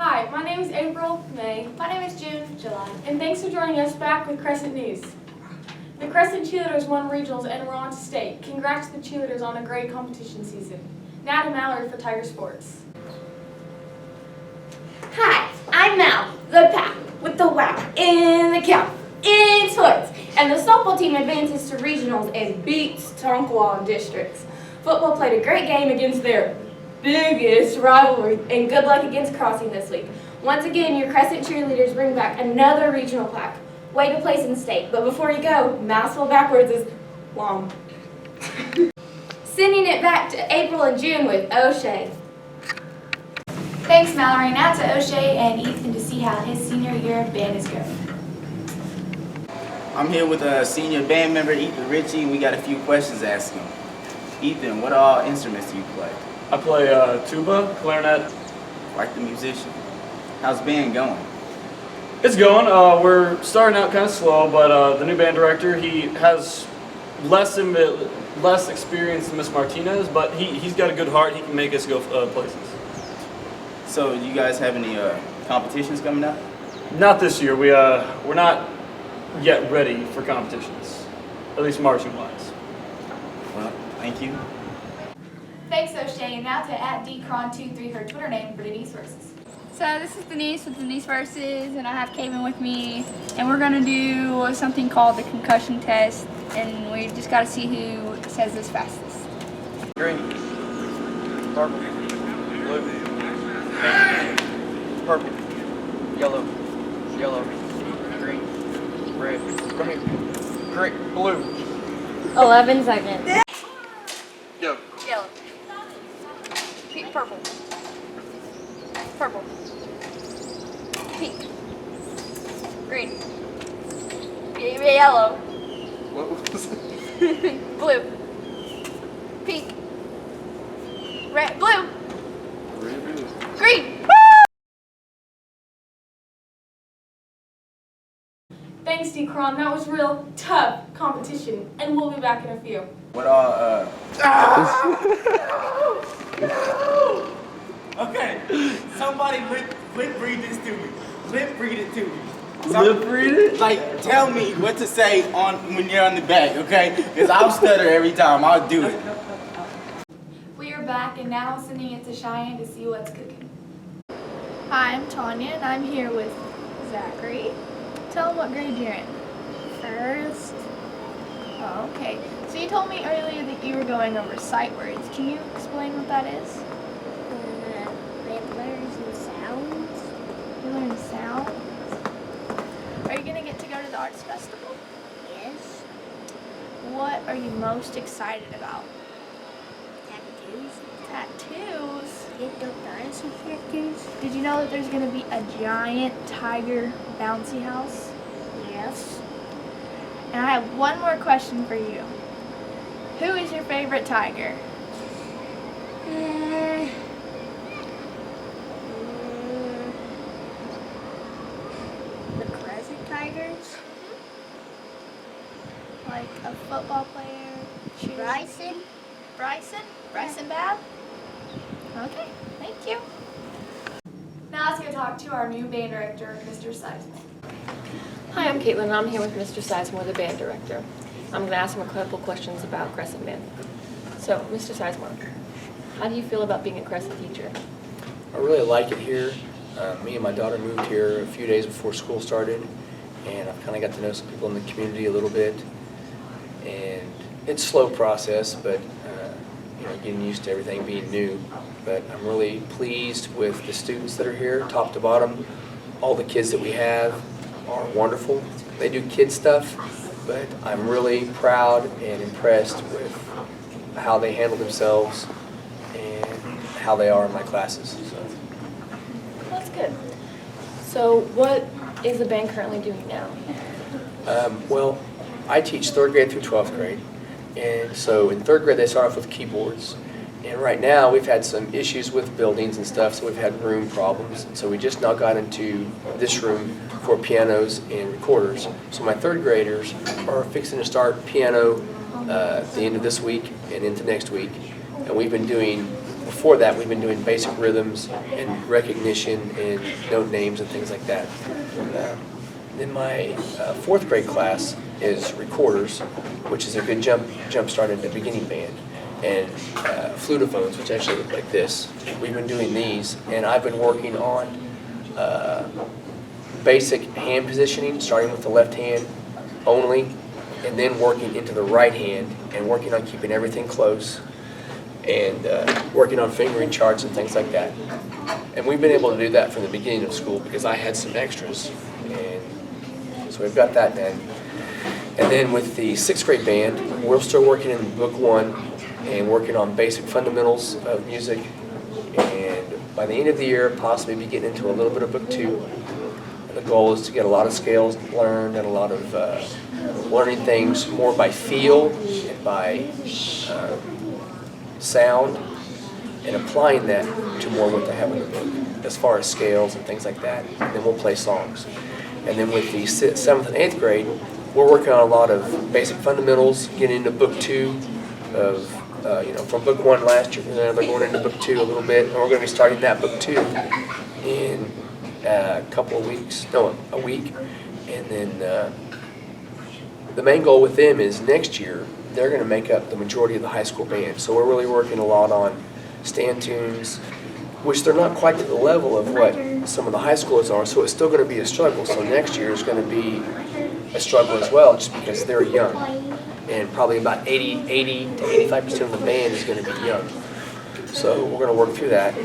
Hi, my name is April, May, My name is June, July. and thanks for joining us back with Crescent News. The Crescent Cheerleaders won regionals and we're on to state. Congrats to the cheerleaders on a great competition season. Now to Mallory for Tiger Sports. Hi, I'm Mal, the PAC with the WOW in the count in sports. And the softball team advances to regionals and beats Tonkawa districts. Football played a great game against their biggest rivalry, and good luck against Crossing this week. Once again, your Crescent cheerleaders bring back another regional plaque. Way to place in state, but before you go, mouthful backwards is long. Sending it back to April and June with O'Shea. Thanks, Mallory. Now to O'Shea and Ethan to see how his senior year of band is going. I'm here with a senior band member, Ethan Ritchie, and we got a few questions to ask him. Ethan, what all instruments do you play? I play tuba, clarinet. Quite the musician. How's band going? It's going. We're starting out kind of slow, but the new band director, he has less experience than Miss Martinez, but he's got a good heart. He can make us go places. So, do you guys have any competitions coming up? Not this year. We're not yet ready for competitions, at least marching wise. Well, thank you. Thanks, O'Shea. And now to @DCron23, her Twitter name for Denise Versus. So this is Denise with Denise Versus, and I have Caitlin with me, and we're gonna do something called the concussion test, and we just gotta see who says this fastest. Green, purple, blue, pink, purple, yellow, yellow, green, red, come here, green, blue. 11 seconds. Yo. Yellow. Purple. Purple. Pink. Green. Yellow. What was it? Blue. Pink. Red. Blue. Green. Thanks, D-Cron. That was real tough competition, and we'll be back in a few. What all, Okay, somebody lip read this to me. Lip read it to me. Lip read it? Like, tell me what to say when you're on the back, okay? Because I'll stutter every time. I'll do it. We are back and now sending it to Cheyenne to see what's cooking. Hi, I'm Tanya, and I'm here with Zachary. Tell him what grade you're in. First. Oh, okay. So you told me earlier that you were going over sight words. Can you explain what that is? It learns some sounds. You learn sounds. Are you gonna get to go to the arts festival? Yes. What are you most excited about? Tattoos. Tattoos. Get the dinosaur tattoos. Did you know that there's gonna be a giant tiger bouncy house? Yes. And I have one more question for you. Who is your favorite tiger? The Crescent Tigers. Like a football player? Bryson. Bryson? Bryson Babb? Okay, thank you. Now let's go talk to our new band director, Mr. Sizemore. Hi, I'm Caitlin, and I'm here with Mr. Sizemore, the band director. I'm going to ask him a couple questions about Crescent Band. So, Mr. Sizemore, how do you feel about being a Crescent teacher? I really like it here. Me and my daughter moved here a few days before school started, and I've kind of got to know some people in the community a little bit. And it's a slow process, but getting used to everything being new. But I'm really pleased with the students that are here, top to bottom. All the kids that we have are wonderful. They do kid stuff, but I'm really proud and impressed with how they handle themselves and how they are in my classes. So. That's good. So, what is the band currently doing now? Well, I teach 3rd grade through 12th grade. And so in 3rd grade, they start off with keyboards. And right now, we've had some issues with buildings and stuff, so we've had room problems. And so we just now got into this room for pianos and recorders. So my 3rd graders are fixing to start piano at the end of this week and into next week. And we've been doing before that, we've been doing basic rhythms and recognition and note names and things like that. Then my fourth grade class is recorders, which is a good jump start into beginning band, and flutophones, which actually look like this. We've been doing these, and I've been working on basic hand positioning, starting with the left hand only, and then working into the right hand, and working on keeping everything close, and working on fingering charts and things like that. And we've been able to do that from the beginning of school because I had some extras, and so we've got that done. And then with the sixth grade band, we're still working in book 1 and working on basic fundamentals of music, and by the end of the year, possibly be getting into a little bit of book 2. And the goal is to get a lot of scales learned and a lot of learning things more by feel and by sound, and applying that to more what they have in the book as far as scales and things like that. And then we'll play songs. And then with the 7th and 8th grade, we're working on a lot of basic fundamentals, getting into book 2 of, from book 1 last year, and then they're going into book 2 a little bit, and we're going to be starting that book 2 in a couple of weeks, no, a week. And then the main goal with them is next year, they're going to make up the majority of the high school band. So we're really working a lot on stand tunes, which they're not quite to the level of what some of the high schoolers are, so it's still going to be a struggle. So next year is going to be a struggle as well, just because they're young. And probably about 80 to 85% of the band is going to be young. So we're going to work through that.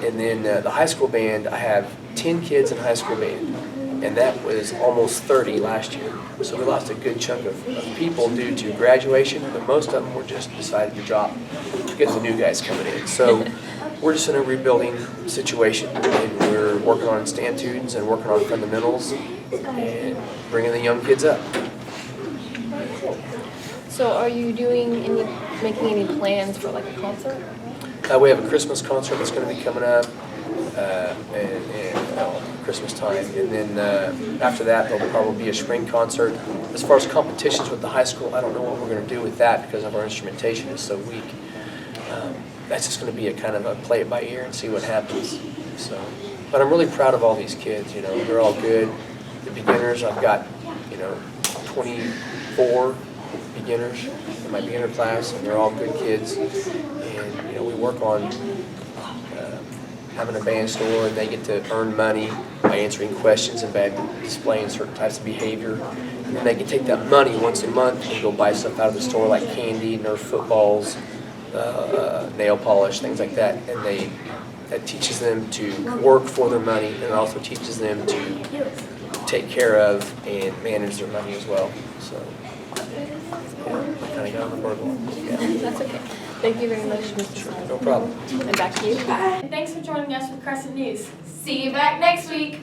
And then the high school band, I have 10 kids in high school band, and that was almost 30 last year. So we lost a good chunk of people due to graduation, but most of them were just decided to drop because the new guys coming in. So we're just in a rebuilding situation, and we're working on stand tunes and working on fundamentals and bringing the young kids up. So are you making any plans for like a concert? We have a Christmas concert that's going to be coming up, Christmas time, and then after that there'll probably be a spring concert. As far as competitions with the high school, I don't know what we're going to do with that because of our instrumentation is so weak. That's just going to be a kind of a play it by ear and see what happens. So, but I'm really proud of all these kids. They're all good. The beginners, I've got 24 beginners in my beginner class, and they're all good kids. And we work on having a band store, and they get to earn money by answering questions and by displaying certain types of behavior. And then they can take that money once a month and go buy stuff out of the store like candy, Nerf footballs, nail polish, things like that. And that teaches them to work for their money, and it also teaches them to take care of and manage their money as well. So, kind of got on the board one. Yeah. That's okay. Thank you very much, Mr. Simon. No problem. And back to you. And thanks for joining us with Crescent News. See you back next week.